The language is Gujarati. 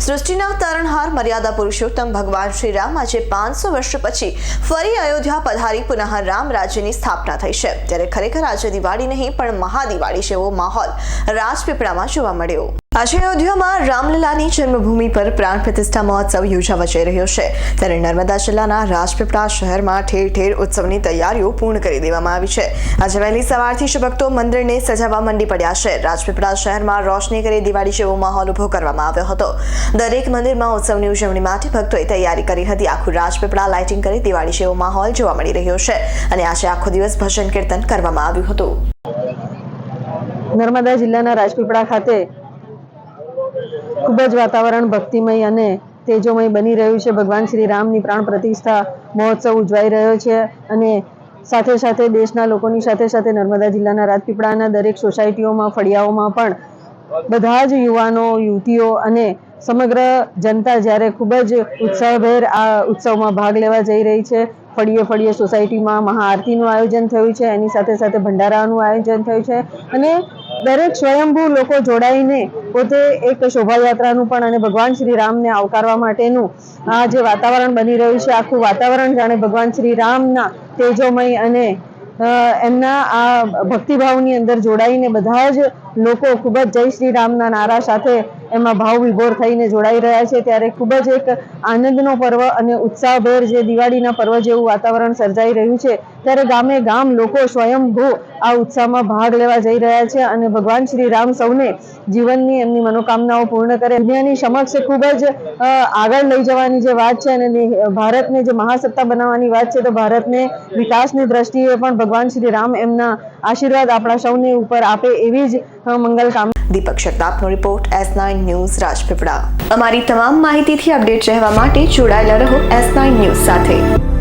સૃષ્ટિના તારણહાર મર્યાદા પુરુષોત્તમ ભગવાન શ્રી રામ આજે 500 વર્ષ પછી ફરી અયોધ્યા પધારી પુનઃ રામ રાજ્યની સ્થાપના થઈ છે। ત્યારે ખરેખર આજે દિવાળી નહીં પણ મહાદિવાળી જેવો માહોલ રાજપીપળામાં જોવા મળ્યો। આજે અયોધ્યામાં રામલલાની જન્મભૂમિ પર પ્રાણ પ્રતિષ્ઠા મહોત્સવ યોજાવા જઈ રહ્યો છે। ત્યારે નર્મદા જિલ્લાના રાજપીપળા શહેરમાં ઠેર ઠેર ઉત્સવની તૈયારીઓ પૂર્ણ કરી દેવામાં આવી છે। આજે વહેલી સવારથી જ ભક્તો મંદિરને સજાવવા મંડી પડ્યા છે। રાજપીપળા શહેરમાં રોશની કરી દિવાળી જેવો માહોલ ઉભો કરવામાં આવ્યો હતો। દરેક મંદિરમાં ઉત્સવની ઉજવણી માટે ભક્તોએ તૈયારી કરી હતી। આખું રાજપીપળા લાઇટિંગ કરી દિવાળી જેવો માહોલ જોવા મળી રહ્યો છે અને આજે આખો દિવસ ભજન કીર્તન કરવામાં આવ્યું હતું। નર્મદા જિલ્લાના રાજપીપળા ખાતે ખૂબ જ વાતાવરણ ભક્તિમય અને તેજોમય બની રહ્યું છે। ભગવાન શ્રી રામની પ્રાણ પ્રતિષ્ઠા મહોત્સવ ઉજવાઈ રહ્યો છે અને સાથે સાથે દેશના લોકોની સાથે સાથે નર્મદા જિલ્લાના રાજપીપળાના દરેક સોસાયટીઓમાં ફળિયાઓમાં પણ બધા જ યુવાનો યુવતીઓ અને સમગ્ર જનતા જ્યારે ખૂબ જ ઉત્સાહભેર આ ઉત્સવમાં ભાગ લેવા જઈ રહી છે। ફળીએ ફળીએ સોસાયટીમાં મહાઆરતીનું આયોજન થયું છે, એની સાથે સાથે ભંડારાનું આયોજન થયું છે અને દરેક સ્વયંભૂ લોકો જોડાઈને પોતે એક શોભાયાત્રાનું પણ અને ભગવાન શ્રી રામને આવકારવા માટેનું આ જે વાતાવરણ બની રહ્યું છે, આખું વાતાવરણ જાણે ભગવાન શ્રી રામના તેજોમય અને એમના આ ભક્તિભાવની અંદર જોડાઈને બધા જ લોકો ખૂબ જ જય શ્રી રામના નારા સાથે એમાં ભાવ વિભોર થઈને જોડાઈ રહ્યા છે। ત્યારે ખૂબ જ એક આનંદનો પર્વ અને ઉત્સાહભેર જે દિવાળીના પર્વ જેવું વાતાવરણ સર્જાઈ રહ્યું છે। ત્યારે ગામે ગામ લોકો સ્વયંભૂ આ ઉત્સાહમાં ભાગ લેવા જઈ રહ્યા છે અને ભગવાન શ્રી રામ સૌને જીવનની એમની મનોકામનાઓ પૂર્ણ કરે, દુનિયાની સમક્ષ ખૂબ જ આગળ લઈ જવાની જે વાત છે અને ભારતને જે મહાસત્તા બનાવવાની વાત છે, તો ભારતને વિકાસની દ્રષ્ટિએ પણ ભગવાન શ્રી રામ એમના આશીર્વાદ આપણા સૌને ઉપર આપે એવી જ મંગલ કામના। દીપક શક્તાપનો રિપોર્ટ S9 ન્યૂઝ રાજપીપળા। અમારી તમામ માહિતીથી અપડેટ રહેવા માટે જોડાયેલા રહો S9 ન્યૂઝ સાથે।